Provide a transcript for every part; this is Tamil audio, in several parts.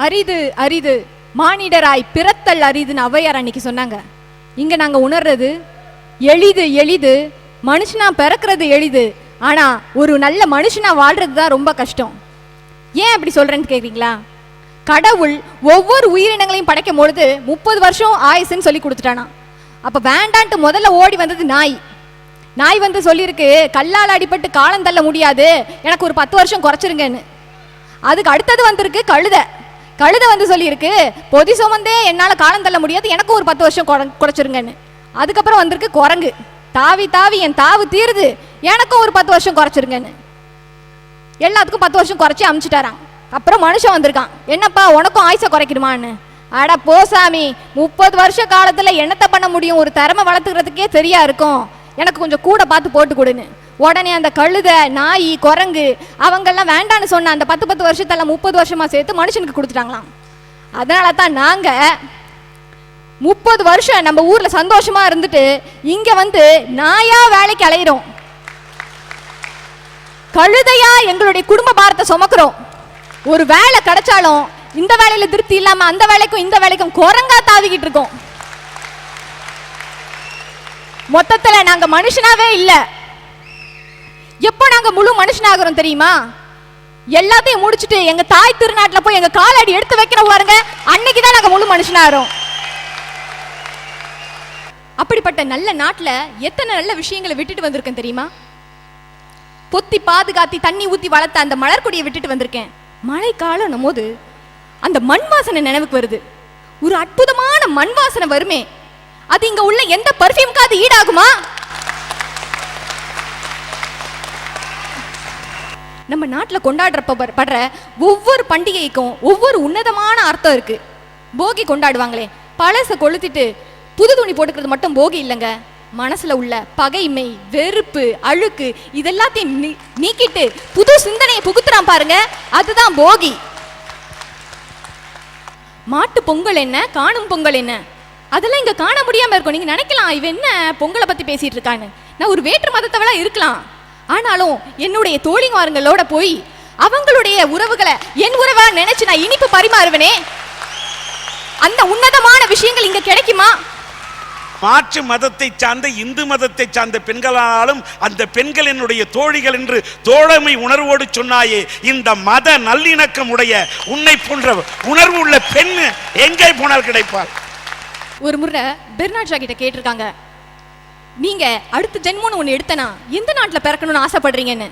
அரிது அரிது மானிடராய் பிறத்தல் அரிதுன்னு ஔவையார் அன்னைக்கு சொன்னாங்க. இங்க நாங்க உணர்றது எளிது எளிது, மனுஷனா பிறக்கிறது எளிது, ஆனா ஒரு நல்ல மனுஷனா வாழ்றது தான் ரொம்ப கஷ்டம். ஏன் அப்படி சொல்றேன்னு கேக்குறீங்களா? கடவுள் ஒவ்வொரு உயிரினங்களையும் படைக்கும் பொழுது 30 வருஷம் ஆயுசுன்னு சொல்லி கொடுத்துட்டானா. அப்ப வேண்டான்ட்டு முதல்ல ஓடி வந்தது நாய். நாய் வந்து சொல்லியிருக்கு, கல்லால் அடிபட்டு காலம் தள்ள முடியாது, எனக்கு ஒரு 10 வருஷம் குறைச்சிருங்கன்னு. அதுக்கு அடுத்தது வந்திருக்கு கழுதை. கழுதை வந்து சொல்லியிருக்கு, பொதி சுமந்தே என்னால் காலம் தள்ள முடியாது, எனக்கும் ஒரு 10 வருஷம் குறைச்சிருங்கன்னு. அதுக்கப்புறம் வந்திருக்கு குரங்கு, தாவி தாவி என் தாவு தீருது, எனக்கும் ஒரு 10 வருஷம் குறைச்சிருங்கன்னு. எல்லாத்துக்கும் 10 வருஷம் குறைச்சி அமுச்சுட்டாரான். அப்புறம் மனுஷன் வந்திருக்கான், என்னப்பா உனக்கும் ஆயுசை குறைக்கணுமான்னு. அட போசாமி, 30 வருஷ காலத்துல என்னத்தை பண்ண முடியும், ஒரு திறமை வளர்த்துக்கிறதுக்கே சரியா இருக்கும், எனக்கு கொஞ்சம் கூட பார்த்து போட்டு கொடுன்னு. உடனே அந்த கழுதை, நாய், குரங்கு அவங்கெல்லாம் வேண்டான்னு சொன்ன அந்த 10 வருஷத்தெல்லாம் 30 வருஷமா சேர்த்து மனுஷனுக்கு கொடுத்துட்டாங்களாம். அதனால தான் நாங்க 30 வருஷம் நம்ம ஊர்ல சந்தோஷமா இருந்துட்டு இங்க வந்து நாயா வேலைக்கு அலையிறோம், கழுதையா எங்களுடைய குடும்ப பாரத்தை சுமக்கிறோம். ஒரு வேலை கிடைச்சாலும் இந்த வேலையில திருப்தி இல்லாம அந்த வேலைக்கும் இந்த வேலைக்கும் குரங்கா தாவிக்கிட்டு இருக்கோம். மொத்தத்துல நாங்க மனுஷனாவே இல்ல. எப்போ நாங்க முழு மனுஷனாகிறோம் தெரியுமா? எல்லாத்தையும் முடிச்சுட்டு எங்க தாய் திருநாட்டுல போய் எங்க காலடி எடுத்து வைக்கிற பாருங்க, அன்னைக்குதான் நாங்க முழு மனுஷனாகிறோம். அப்படிப்பட்ட நல்ல நாட்டுல எத்தனை நல்ல விஷயங்களை விட்டுட்டு வந்திருக்கேன் தெரியுமா? பொத்தி பாதுகாத்தி தண்ணி ஊத்தி வளர்த்த அந்த மலர்கொடியை விட்டுட்டு வந்திருக்கேன். மழை காலம் போது அந்த மண் வாசனை நினைவுக்கு வருது. ஒரு அற்புதமான மண் வாசனை வருமே, அது இங்க உள்ள எந்த பர்ஃபியூம்க்கு அது ஈடாகுமா? நம்ம நாட்டுல கொண்டாடுற ஒவ்வொரு பண்டிகைக்கும் ஒவ்வொரு உன்னதமான அர்த்தம் இருக்கு. போகி கொண்டாடுவாங்களே, பழச கொளுத்திட்டு புது துணி போட்டுக்கிறது மட்டும் போகி இல்லைங்க. மனசுல உள்ள பகைமை, வெறுப்பு, அழுக்கு இதெல்லாத்தையும் நீக்கிட்டு புது சிந்தனையை புகுத்துறான் பாருங்க, அதுதான் போகி. மாட்டு பொங்கல் என்ன, காணும் பொங்கல் என்ன, அதெல்லாம் இங்க காண முடியாம இருக்கும். நீங்க நினைக்கலாம், இவ என்ன பொங்கலை பத்தி பேசிட்டு இருக்கான்னு. நான் ஒரு வேற்று மதத்தவளா இருக்கலாம், ஆனாலும் என்னுடைய தோழிமாருங்களோட போய் அவங்களுடைய உறவுகளை என் உறவா நினைச்சு நான் இனிப்பு பரிமாறுவனே. அந்த உன்னதமான விஷயங்கள் இங்க கிடைக்குமா? மாற்று மதத்தை சார்ந்த இந்து மதத்தை சார்ந்த பெண்களாலும் அந்த பெண்கள் என்னுடைய தோழிகள் என்று தோழமை உணர்வோடு சொன்னாயே, இந்த மத நல்லிணக்கம் உடைய உன்னை போன்ற உணர்வு உள்ள பெண் எங்கே போனால் கிடைப்பார்? ஒரு முறை பெர்னாட் ஷா கிட்ட கேட்டிருக்காங்க, நீங்க அடுத்த ஜென்மம்னு ஒன்று எடுத்தனா எந்த நாட்டில் பிறக்கணும்னு ஆசைப்படுறீங்கன்னு.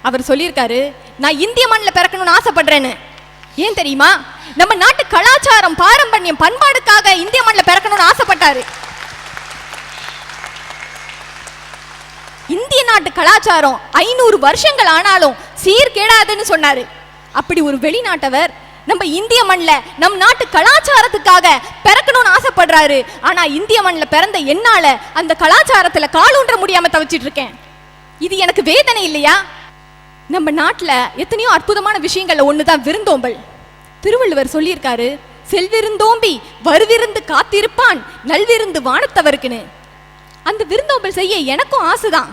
அவர் சொல்லியிருக்காரு, நான் இந்திய மண்ணில் பிறக்கணும்னு ஆசைப்படுறேன்னு. ஏன் தெரியுமா? நம்ம நாட்டு கலாச்சாரம், பாரம்பரியம், பண்பாடுக்காக இந்திய மண்ணில் பிறக்கணும்னு ஆசைப்பட்டாரு. இந்திய நாட்டு கலாச்சாரம் 500 வருஷங்கள் ஆனாலும் சீர்கேடாதுன்னு சொன்னாரு. அப்படி ஒரு வெளிநாட்டவர் நம்ம இந்திய மண்ணில் நம் நாட்டு கலாச்சாரத்துக்காக பிறக்கணும்னு ஆசைப்படுறாரு. ஆனா இந்திய மண்ணில் பிறந்த என்னால அந்த கலாச்சாரத்துல காலூன்ற முடியாம தவிச்சிட்டு இருக்கேன். இது எனக்கு வேதனை இல்லையா? நம்ம நாட்டுல எத்தனையோ அற்புதமான விஷயங்கள்ல ஒண்ணுதான் விருந்தோம்பல். திருவள்ளுவர் சொல்லியிருக்காரு, செல்விருந்தோம்பி வருவிருந்து காத்திருப்பான் நல்விருந்து வானத்தவருக்குன்னு. அந்த விருந்தோம்பல் செய்ய எனக்கும் ஆசைதான்.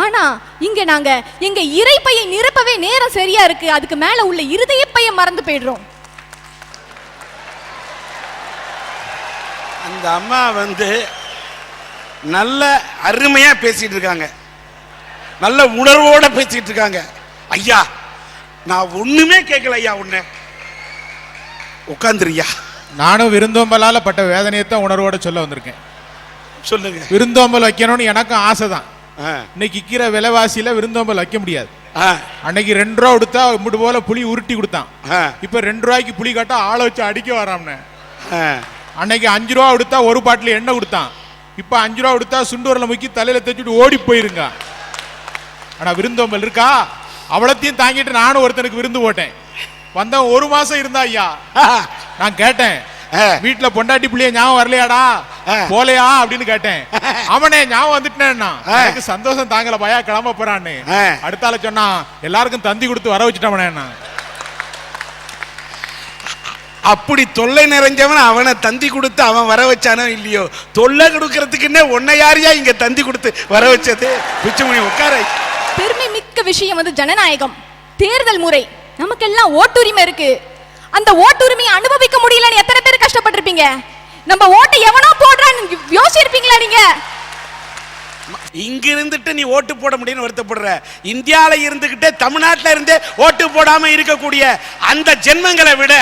ஆனா இங்க நாங்க எங்க இறைப்பையை நிரப்பவே நேரம் சரியா இருக்கு, அதுக்கு மேல உள்ள இருதயப்பையை மறந்து போயிடுறோம். அந்த அம்மா வந்து நல்ல அருமையா பேசிட்டு இருக்காங்க, நல்ல உணர்வோட பேசிட்டு இருக்காங்க. ஐயா நான் ஒண்ணுமே கேட்கல ஐயா, உன்ன உட்காந்துருயா. நானும் விருந்தோம்பலால பட்ட வேதனையை தான் உணர்வோட சொல்ல வந்திருக்கேன். சொல்லுங்க. விருந்தோம்பல் வைக்கணும்னு எனக்கும் ஆசைதான். இன்னைக்கு விற்கிற விலைவாசியில விருந்தோம்பல் வைக்க முடியாது. அன்னைக்கு 2 ரூபா கொடுத்தா இப்படி போல புளி உருட்டி கொடுத்தான். இப்ப 2 ரூபாய்க்கு புளி காட்டா ஆளை வச்சு அடிக்க வராம்னு. அன்னைக்கு 5 ரூபா கொடுத்தா ஒரு பாட்டில் எண்ணெய் கொடுத்தான். இப்ப 5 ரூபா கொடுத்தா சுண்டுவரல முக்கி தலையில தைச்சுட்டு ஓடி போயிருங்க. ஆனா விருந்தோம்பல் இருக்கா? அவ்வளத்தையும் தாங்கிட்டு நானும் ஒருத்தனுக்கு விருந்து போட்டேன். வந்தவன் 1 மாசம் இருந்தா ஐயா. நான் கேட்டேன், வீட்டுல பொண்டாட்டி புள்ளிய ஞாபகம் வரலையாடா, போலையா அப்படின்னு கேட்டேன். அவனே ஞாபகம் வந்துட்டேன்னா எனக்கு சந்தோஷம் தாங்கல, பயா கிளம்ப போறான்னு. அடுத்தால சொன்னா எல்லாருக்கும் தந்தி கொடுத்து வர வச்சுட்டவனே. அப்படி தொல்லை நிறைஞ்சவன் அவனை தந்தி கொடுத்து அவன் வர வச்சானோ இல்லையோ, தொல்லை கொடுக்கறதுக்குன்னே உன்னை யாரையா இங்க தந்தி கொடுத்து வர வச்சது? பிச்சுமணி உட்கார. பெருமை மிக்க விஷயம் வந்து ஜனநாயகம், தேர்தல் முறை. நமக்கெல்லாம் ஓட்டுரிமை இருக்கு. அந்த ஓட்டுரிமையை அனுபவிக்க முடியலன்னு எத்தனை பேர் கஷ்டப்பட்டிருப்பீங்க? நம்ம ஓட்டை எவனோ போடுறான்னு யோசிச்சிருப்பீங்களா நீங்க? இங்க இருந்துட்டு நீ ஓட்டு போட முடியும்னு வருத்தப்படுற, இந்தியால இருந்துகிட்டே தமிழ்நாட்டில இருந்தே ஓட்டு போடாம இருக்கக்கூடிய அந்த ஜென்மங்களை விட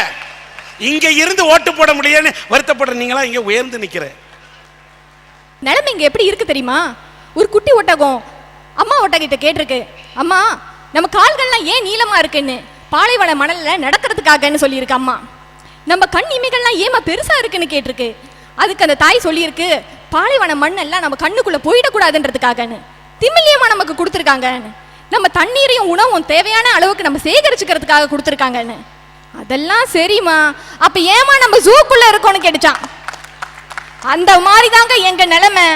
இங்க இருந்து ஓட்டு போட முடியலன்னு வருத்தப்படுற நீங்களா இங்க உயர்ந்து நிக்கிற நிலைமை இங்க எப்படி இருக்கு தெரியுமா? ஒரு குட்டி ஒட்டகம் அம்மா ஒட்டகிட்ட கேட்டிருக்கு, அம்மா நம்ம கால்கள்லாம் ஏன் நீளமா இருக்குன்னு. பாலைவன மணல்ல நடக்கிறதுக்காகன்னு சொல்லியிருக்கு அம்மா. நம்ம கண் இமைகள்லாம் ஏமா பெருசா இருக்குன்னு கேட்டிருக்கு. அதுக்கு அந்த தாய் சொல்லியிருக்கு, பாலைவன மண்ணெல்லாம் நம்ம கண்ணுக்குள்ள போயிடக்கூடாதுன்றதுக்காகன்னு. திமிலியமா நமக்கு கொடுத்துருக்காங்கன்னு. நம்ம தண்ணீரையும் உணவும் தேவையான அளவுக்கு நம்ம சேகரிச்சுக்கிறதுக்காக கொடுத்துருக்காங்கன்னு. அதெல்லாம் சரிம்மா, அப்ப ஏமா நம்ம ஜூக்குள்ள இருக்கோம்னு கேட்டுச்சான். அந்த மாதிரி தாங்க எங்க நிலைமை.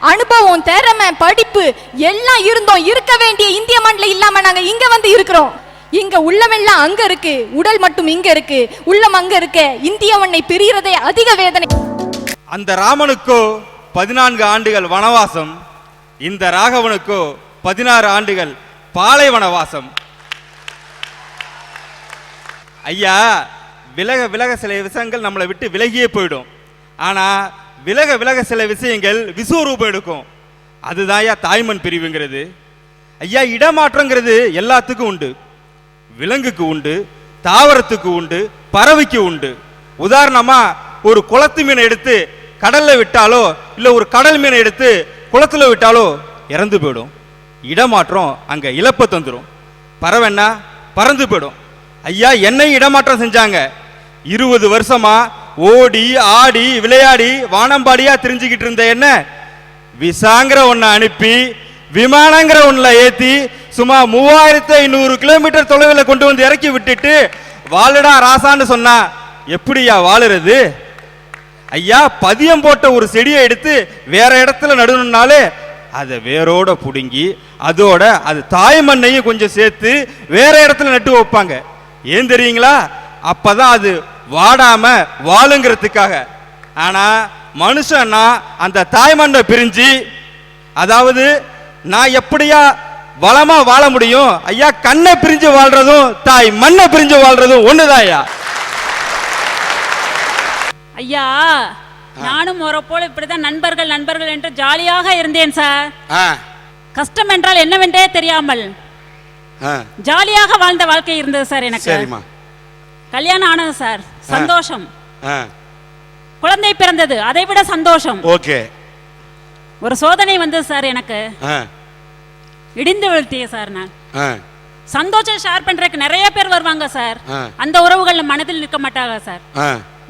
அனுபவம், திறமை, படிப்பு எல்லாம் இருந்தோம். இருக்க வேண்டிய இந்திய மண்ணில் இல்லாம நாங்க இங்க வந்து இருக்கிறோம். இங்க உள்ளமெல்லாம் அங்க இருக்கு, உடல் மட்டும் இங்க இருக்கு, உள்ளம் அங்க இருக்கு. இந்திய மண்ணை பிரிகிறதே அதிக வேதனை. அந்த ராமனுக்கோ 14 ஆண்டுகள் வனவாசம், இந்த ராகவனுக்கோ 16 ஆண்டுகள் பாலைவனவாசம். ஐயா, விலக விலக சில விஷயங்கள் நம்மளை விட்டு விலகியே போயிடும். ஆனா விலக விலக சில விஷயங்கள் விஸ்வரூபம் எடுக்கும். அதுதான் ஐயா தாய்மண் பிரிவுங்கிறது. ஐயா, இடமாற்றங்கிறது எல்லாத்துக்கும் உண்டு. விலங்குக்கு உண்டு, தாவரத்துக்கு உண்டு, பறவைக்கு உண்டு. உதாரணமா ஒரு குளத்து மீனை எடுத்து கடல்ல விட்டாலோ இல்ல ஒரு கடல் மீனை எடுத்து குளத்துல விட்டாலோ இறந்து போயிடும். இடமாற்றம் அங்க இழப்ப தந்துடும். பறவைன்னா பறந்து போயிடும். ஐயா, என்னையும் இடமாற்றம் செஞ்சாங்க. 20 வருஷமா ஓடி ஆடி விளையாடி வானம்பாடியா தெரிஞ்சுக்கிட்டு இருந்த என்ன விசாங்கிற ஒன்ன அனுப்பி விமானங்கிற ஒன்னுல ஏத்தி சும்மா 3500 கிலோமீட்டர் தொலைவில் கொண்டு வந்து இறக்கி விட்டுட்டு வாழுடா ராசான்னு சொன்னா எப்படியா வாழுறது? ஐயா, பதியம் போட்ட ஒரு செடியை எடுத்து வேற இடத்துல நடணும்னாலே அதை வேரோட புடுங்கி அதோட அது தாய் மண்ணையும் கொஞ்சம் சேர்த்து வேற இடத்துல நட்டு வைப்பாங்க. ஏன் தெரியுங்களா? அப்பதான் அது வாடாம வாழுங்கிறதுக்காக. ஆனா மனுஷன்னா அந்த தாய் மண்ணை பிரிஞ்சு, அதாவது நான் எப்படியா வளமா வாழ முடியும்? ஐயா, கண்ணை பிரிஞ்சு வாழ்றதும் தாய் மண்ணை பிரிஞ்சு வாழ்றதும் ஒண்ணுதான் ஐயா. ஐயா, நானும் ஒரு போல இப்படிதான் நண்பர்கள் நண்பர்கள் என்று ஜாலியாக இருந்தேன் சார். கஷ்டம் என்றால் என்னவென்றே தெரியாமல் ஜாலியாக வாழ்ந்த வாழ்க்கை இருந்தது சார். எனக்கு கல்யாணம் ஆனது சார், சந்தோஷம். குழந்தை பிறந்தது, அதை விட சந்தோஷம். ஓகே. ஒரு சோதனை வந்தது சார் எனக்கு. இடிந்து வீழ்த்திய சார். நான் சந்தோஷம் ஷேர் பண்றதுக்கு நிறைய பேர் வருவாங்க சார். அந்த உறவுகள் மனதில் நிற்க மாட்டாங்க சார்.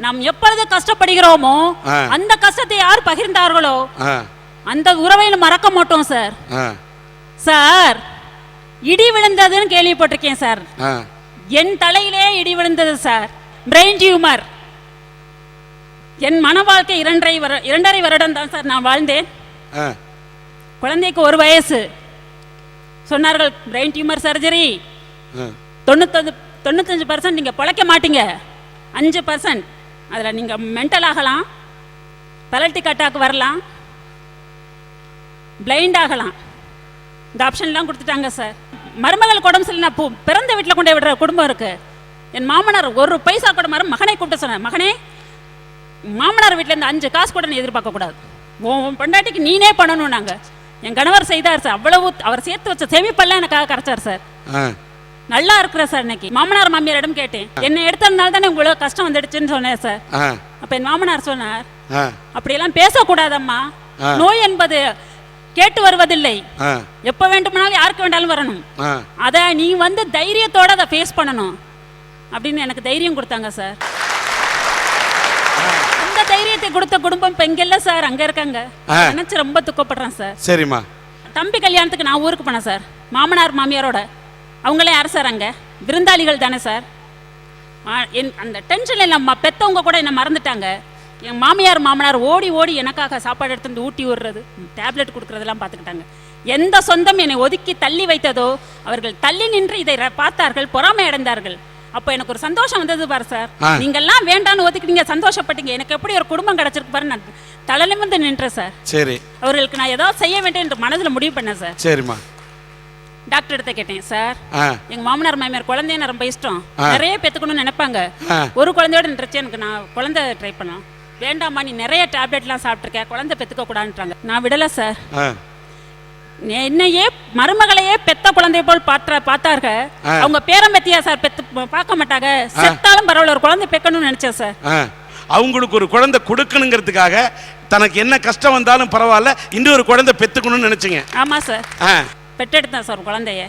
நாம் எப்பொழுது கஷ்டப்படுகிறோமோ அந்த கஷ்டத்தை யார் பகிர்ந்தார்களோ அந்த உறவை மறக்க மாட்டோம் சார். சார், இடி விழுந்ததுன்னு கேள்விப்பட்டிருக்கேன் சார். என் தலையிலே இடி விழுந்தது சார். Brain tumour. என் மன வாழ்க்கை 2.5 வருடம் தான் சார் நான் வாழ்ந்தேன். குழந்தைக்கு 1 வயசு. சொன்னார்கள் பிரெயின் டியூமர் சர்ஜரி, 95% நீங்க பிழைக்க மாட்டீங்க, 5% அதில் நீங்க மென்டல் ஆகலாம், பெலட்டிக் அட்டாக் வரலாம், பிளைண்ட் ஆகலாம். இந்த ஆப்ஷன்லாம் கொடுத்துட்டாங்க சார். மருமகள் குடம் சொல்லி நான் பிறந்த வீட்டில் கொண்டு விடுற குடும்பம் இருக்கு. என் மாமனார் 1 பைசா கூட மகனை கூப்பிட்டு சொன்னார், மகனே மாமனார் வீட்டில் இருந்து 5 காசு கூட நீ எதிர்பார்க்க கூடாது, உன் பொண்டாட்டிக்கு நீனே பண்ணணும். நாங்கள் என் கணவர் செய்தார் சார். அவ்வளவு அவர் சேர்த்து வச்ச சேமிப்பெல்லாம் எனக்காக கரைச்சார் சார். நல்லா இருக்கிற சார். இன்னைக்கு மாமனார் மாமியாரிடம் கேட்டேன், என்னை எடுத்ததுனால தானே உங்களுக்கு கஷ்டம் வந்துடுச்சுன்னு சொன்னேன் சார். அப்ப என் மாமனார் சொன்னார், அப்படியெல்லாம் பேசக்கூடாதம்மா, நோய் என்பது கேட்டு வருவதில்லை, எப்ப வேண்டுமானாலும் யாருக்கு வேண்டாலும் வரணும், அத நீ வந்து தைரியத்தோட அதை ஃபேஸ் பண்ணணும் அப்படின்னு எனக்கு தைரியம் கொடுத்தாங்க சார். அந்த தைரியத்தை கொடுத்த குடும்பம் இப்ப இங்க இல்ல சார், அங்க இருக்காங்க. நினைச்சு ரொம்ப துக்கப்படுறேன் சார். சரிம்மா. தம்பி கல்யாணத்துக்கு நான் ஊருக்கு போனேன் சார், மாமனார் மாமியாரோட. அவங்களே யார் சார் அங்க? விருந்தாளிகள் தானே சார். அந்த டென்ஷன்ல நம்ம பெத்தவங்க கூட என்ன மறந்துட்டாங்க. என் மாமியார் மாமனார் ஓடி ஓடி எனக்காக சாப்பாடு எடுத்து ஊட்டி விடுறது, டேப்லெட் கொடுக்கறதெல்லாம் பார்த்துக்கிட்டாங்க. எந்த சொந்தம் என்னை ஒதுக்கி தள்ளி வைத்ததோ அவர்கள் தள்ளி நின்று இதை பார்த்தார்கள், பொறாமை அடைந்தார்கள். அப்ப எனக்கு ஒரு சந்தோஷம் வந்தது பாரு சார். நீங்கெல்லாம் வேண்டான்னு ஒதுக்கிட்டீங்க, சந்தோஷப்பட்டீங்க, எனக்கு எப்படி ஒரு குடும்பம் கிடைச்சிருக்கு பாரு. நான் தலைநிமிர்ந்து நின்றேன் சார். சரி. அவர்களுக்கு நான் ஏதாவது செய்ய வேண்டும் என்று மனதில் முடிவு பண்ணேன் சார். சரிம்மா. டாக்டர் இடத்த கேட்டேன் சார். ஆ. எங்க மாமனார் மாமியார் குழந்தைய ரொம்ப இஷ்டம், ஆ. நிறைய பெத்துக்கணும்னு நினைப்பாங்க. ஆ. ஒரு குழந்தையோட நினைச்சு எனக்கு நான் குழந்தை ட்ரை பண்ணேன். வேண்டாம்மா நீ நிறைய டேப்லெட்லாம் சாப்பிட்ருக்க, குழந்தை பெத்துக்க கூடாதுன்றாங்க. நான் விடல சார். ஆ. என்னையே மருமகளையே பெத்த குழந்தை போல் பார்த்தாங்க. அவங்க பேரம்பத்தியா சார் பெத்து பார்க்க மாட்டாங்க. செத்தாலும் பரவாயில்ல, ஒரு குழந்தை பெக்கணும்னு நினைச்சேன் சார். அவங்களுக்கு ஒரு குழந்தை கொடுக்கணுங்கிறதுக்காக தனக்கு என்ன கஷ்டம் வந்தாலும் பரவாயில்ல, இன்னொரு குழந்தை பெத்துக்கணும்னு நினைச்சீங்க. ஆமா சார். பெற்றெடுத்தேன் சார் குழந்தைய.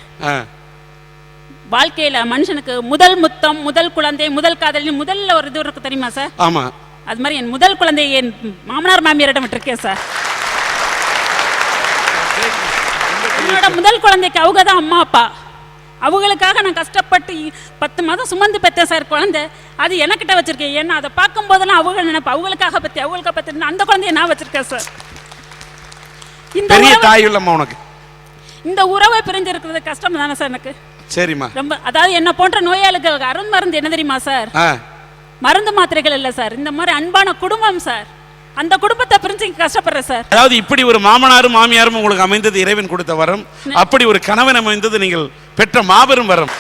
வாழ்க்கையில மனுஷனுக்கு முதல் முத்தம், முதல் குழந்தை, முதல் காதலி, முதல்ல ஒரு இது இருக்கு தெரியுமா சார்? ஆமா. அது மாதிரி என் முதல் குழந்தையை என் மாமனார் மாமியாரிடம் விட்டுருக்கேன் சார். என்னோட முதல் குழந்தைக்கு அவங்க தான் அம்மா அப்பா. அவங்களுக்காக நான் கஷ்டப்பட்டு 10 மாதம் சுமந்து பெற்றேன் சார் குழந்தை. அது எனக்கிட்ட வச்சிருக்கேன். ஏன்னா அதை பார்க்கும் போதெல்லாம் அவங்க நினைப்பா அவங்களுக்காக பற்றி அந்த குழந்தைய நான் வச்சிருக்கேன் சார். பெரிய தாய் இல்லம்மா உனக்கு. இந்த உறவை பிரிஞ்சிருக்கிறது கஷ்டம் தானே சார் எனக்கு. சரிம்மா. ரொம்ப, அதாவது என்ன போன்ற நோயாளிகளுக்கு அருண் மருந்து என்ன தெரியுமா சார்? மருந்து மாத்திரைகள் இல்லை சார், இந்த மாதிரி அன்பான குடும்பம் சார். அந்த குடும்பத்தை பிரிஞ்சு கஷ்டப்படுற சார். அதாவது இப்படி ஒரு மாமனாரும் மாமியாரும் உங்களுக்கு அமைந்தது இறைவன் கொடுத்த வரம். அப்படி ஒரு கணவன் அமைந்தது நீங்கள் பெற்ற மாபெரும் வரம்.